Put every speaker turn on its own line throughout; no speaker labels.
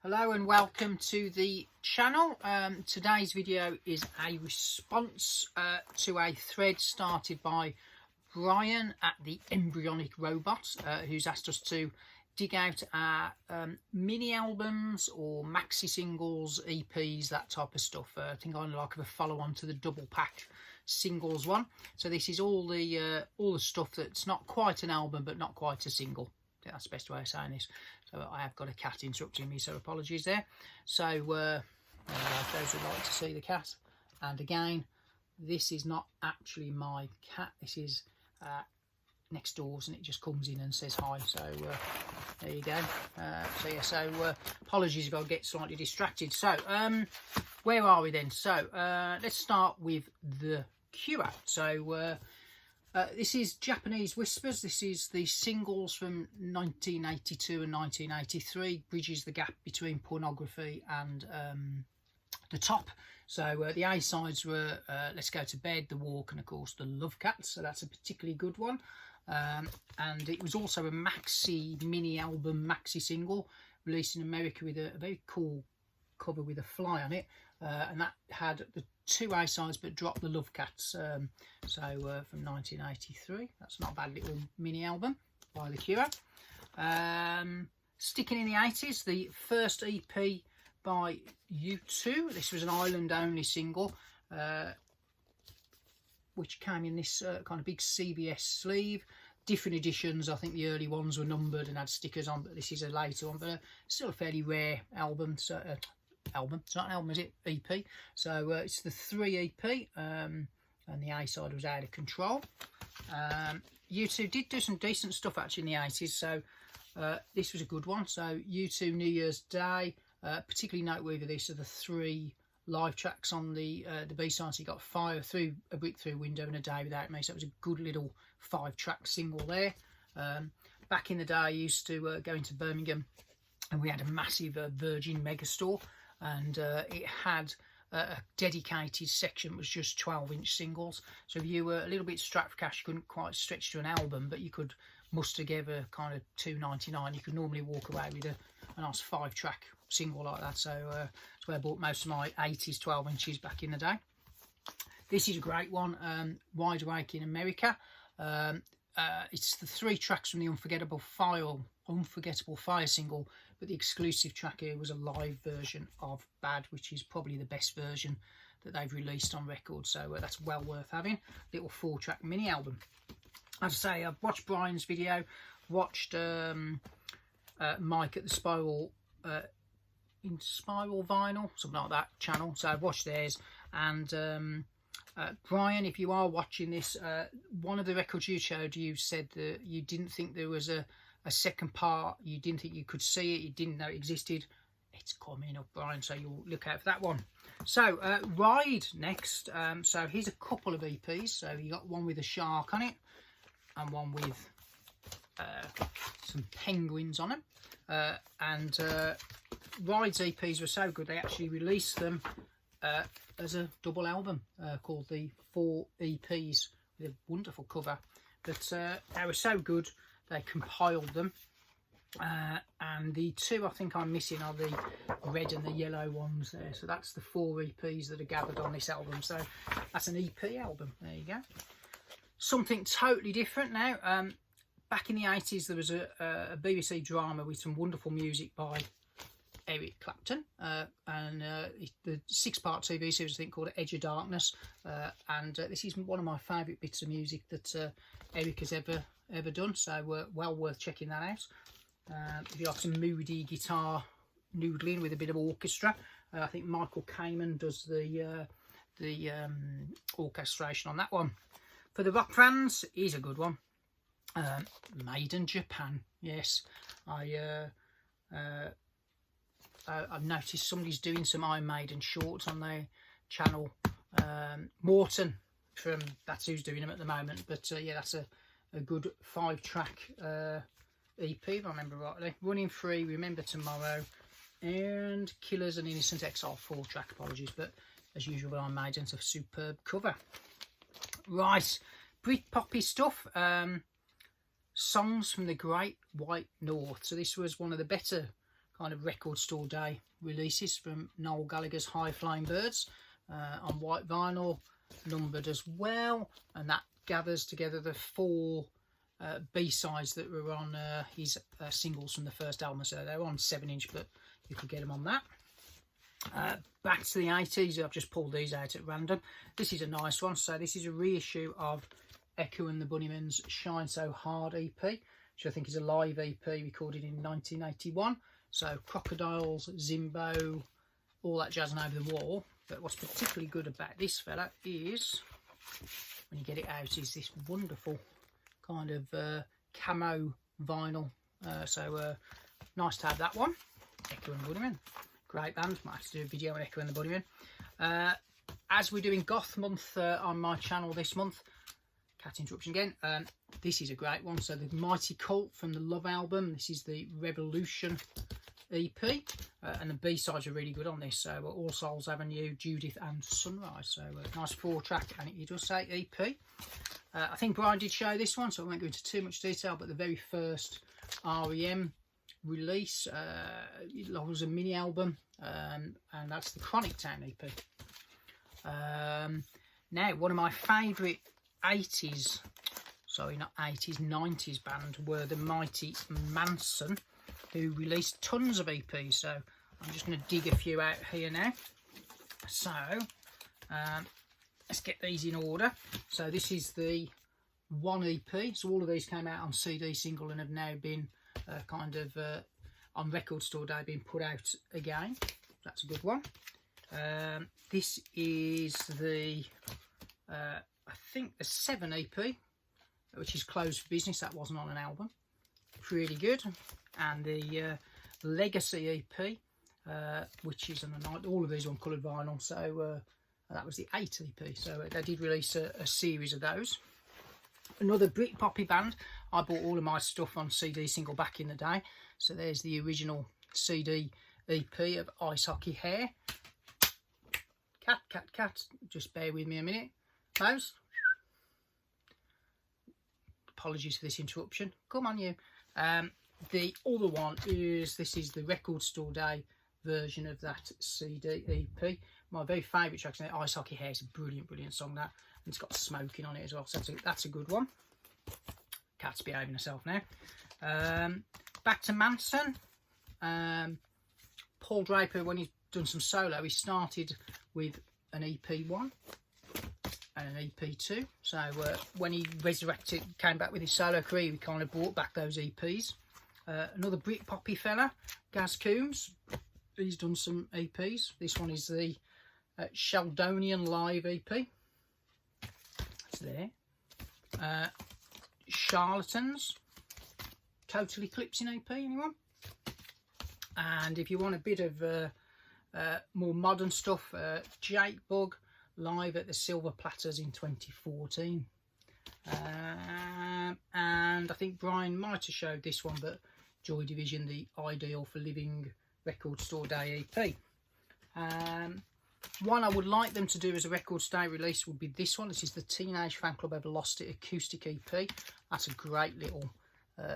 Hello and welcome to the channel. Today's video is a response to a thread started by Brian at the Embryonic Robot, who's asked us to dig out our mini albums or maxi singles, EPs, that type of stuff. I think I'm like a follow-on to the double pack singles one. So this is all the stuff that's not quite an album but not quite a single. I think that's the best way of saying this. So I have got a cat interrupting me, so apologies there. So those who like to see the cat. And again, this is not actually my cat. This is next door's, and it just comes in and says hi. So there you go. Apologies if I get slightly distracted. So where are we then? So let's start with the cure. So this is Japanese Whispers. This is the singles from 1982 and 1983. Bridges the gap between pornography and the top. So the A-sides were Let's Go to Bed, The Walk, and of course The Love Cats. So that's a particularly good one. And it was also a maxi mini album, maxi single, released in America with a very cool cover with a fly on it. And that had the two A-sides but dropped The Love Cats. From 1983. That's not a bad little mini album by The Cure. Sticking in the 80s, the first EP by U2. This was an island only single, which came in this kind of big CBS sleeve. Different editions. I think the early ones were numbered and had stickers on, but this is a later one, but still a fairly rare album. So it's not an album, is it? EP. So it's the 3 EP, and the A-side was Out of Control. U2 did do some decent stuff actually in the 80s, so this was a good one. So U2 New Year's Day, particularly noteworthy, these are the 3 live tracks on the B-side. So you got Fire, Through a Brick Through a Window, and A Day Without Me. So it was a good little 5-track single there. Back in the day, I used to go into Birmingham, and we had a massive Virgin Megastore, and it had a dedicated section that was just 12-inch singles. So if you were a little bit strapped for cash, you couldn't quite stretch to an album, but you could muster together kind of $2.99. You could normally walk away with a nice 5-track single like that. So that's where I bought most of my 80s 12 inches back in the day. This is a great one, Wide Awake in America. It's the 3 tracks from the Unforgettable Fire single, but the exclusive track here was a live version of Bad, which is probably the best version that they've released on record. So that's well worth having. Little 4-track mini album. As I say, I've watched Brian's video, watched Mike at the Spiral Vinyl, something like that channel. So I've watched theirs, and Brian, if you are watching this, one of the records you showed, you said that you didn't think there was a second part. You didn't think you could see it. You didn't know it existed. It's coming up, Brian, so you'll look out for that one. So Ride next. So here's a couple of EPs. So you got one with a shark on it and one with some penguins on them. And Ride's EPs were so good they actually released them as a double album called the 4 EPs with a wonderful cover. But they were so good they compiled them, and the 2 I think I'm missing are the red and the yellow ones there. So that's the 4 EPs that are gathered on this album. So that's an EP album. There you go. Something totally different now. Back in the 80s there was a BBC drama with some wonderful music by Eric Clapton, and the 6-part TV series I think called Edge of Darkness, and this is one of my favourite bits of music that Eric has ever done, so well worth checking that out. If you like some moody guitar noodling with a bit of orchestra, I think Michael Kamen does the orchestration on that one. For the rock fans, here's a good one. Made in Japan. Yes, I've noticed somebody's doing some Iron Maiden shorts on their channel. Morton from that's who's doing them at the moment. But yeah, that's a good 5-track EP, if I remember rightly. Running Free, Remember Tomorrow, and Killers and Innocent Exile 4-track. Apologies, but as usual, Iron Maiden's a superb cover. Right, Brit poppy stuff. Songs from the Great White North. So this was one of the better kind of record store day releases from Noel Gallagher's High Flying Birds on white vinyl, numbered as well, and that gathers together the 4 B-sides that were on his singles from the first album. So they're on 7-inch, but you could get them on that. Back to the 80s, I've just pulled these out at random. This is a nice one. So this is a reissue of Ekko and the Bunnymen's Shine So Hard EP, which I think is a live EP recorded in 1981. So crocodiles, Zimbo, all that jazz and over the wall. But what's particularly good about this fella is, when you get it out, is this wonderful kind of camo vinyl. Nice to have that one. Ekko and the Bunnymen, great band. Might have to do a video on Ekko and the Bunnymen. As we're doing Goth month on my channel this month, Cat Interruption again, this is a great one. So the Mighty Cult from the Love album, this is the Revolution EP, and the B-sides are really good on this. So All Souls Avenue, Judith and Sunrise. So nice 4-track, and it does say EP. I think Brian did show this one, so I won't go into too much detail, but the very first REM release, it was a mini album, and that's the Chronic Town EP. Now, one of my favourite 90s band were the mighty Manson, who released tons of EPs. So I'm just going to dig a few out here now. So let's get these in order. So this is the 1 EP. So all of these came out on CD single and have now been on Record Store Day, being put out again. That's a good one. This is the I think the 7 EP, which is Closed for Business. That wasn't on an album. Really good. And the Legacy EP, which is on a night. All of these on coloured vinyl. So that was the 8 EP. So they did release a series of those. Another Britpoppy band. I bought all of my stuff on CD single back in the day. So there's the original CD EP of Ice Hockey Hair. Cat. Just bear with me a minute. Mouse. Apologies for this interruption. Come on, you. The other one is, this is the Record Store Day version of that CD EP. My very favourite track is Ice Hockey Hair. It's a brilliant song, that. And it's got smoking on it as well. So that's a good one. Cat's behaving herself now. Back to Manson. Paul Draper, when he's done some solo, he started with an EP1 and an EP2. So when he resurrected, came back with his solo career, he kind of brought back those EPs. Another Britpoppy fella, Gaz Coombs. He's done some EPs. This one is the Sheldonian Live EP. That's there. Charlatans, Total Eclipsing EP, anyone? And if you want a bit of more modern stuff, Jake Bug live at the Silver Platters in 2014. And I think Brian might have showed this one, but Joy Division, the Ideal for Living Record Store Day EP. One I would like them to do as a Record Store Day release would be this one. This is the Teenage Fan Club Ever Lost It acoustic EP. That's a great little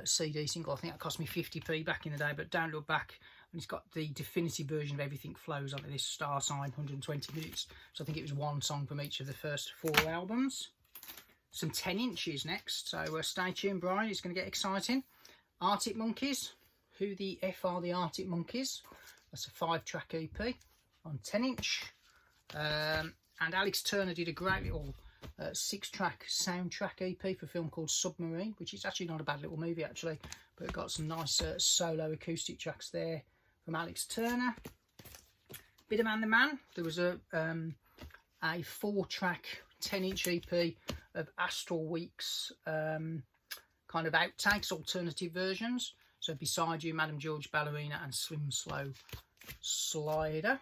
CD single. I think that cost me 50p back in the day, but don't look back. And it's got the definitive version of Everything Flows onto this star sign, 120 minutes. So I think it was one song from each of the first 4 albums. Some 10 inches next, so stay tuned, Brian, it's going to get exciting. Arctic Monkeys. Who the F are the Arctic Monkeys? That's a 5-track EP on 10 inch. And Alex Turner did a great little 6-track soundtrack EP for a film called Submarine, which is actually not a bad little movie actually, but it got some nice solo acoustic tracks there from Alex Turner. Bit of Man the Man. There was a 4-track 10-inch EP of Astral Weeks kind of outtakes, alternative versions. So Beside You, Madam George Ballerina and Slim Slow Slider.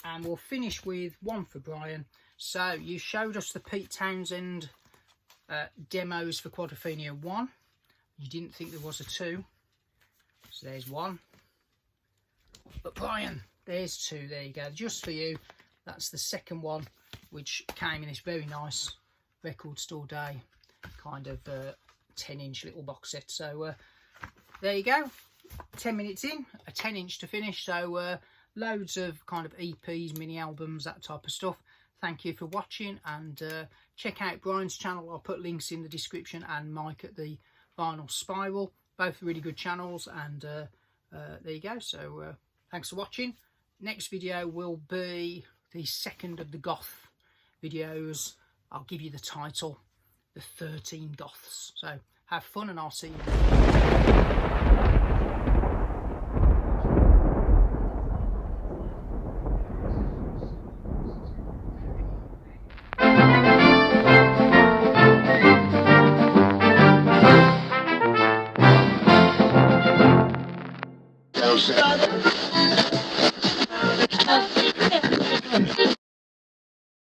And we'll finish with one for Brian. So you showed us the Pete Townsend demos for Quadrophenia 1. You didn't think there was a 2. So there's 1. But Brian, there's 2. There you go. Just for you. That's the second one, which came in this very nice Record Store Day kind of 10-inch little box set. So there you go. 10 minutes in, a 10-inch to finish, so loads of kind of EPs, mini albums, that type of stuff. Thank you for watching, and check out Brian's channel. I'll put links in the description, and Mike at the Vinyl Spiral, both really good channels. And there you go. So thanks for watching. Next video will be the second of the goth videos. I'll give you the title, The 13 Goths. So have fun, and I'll see you.
Set.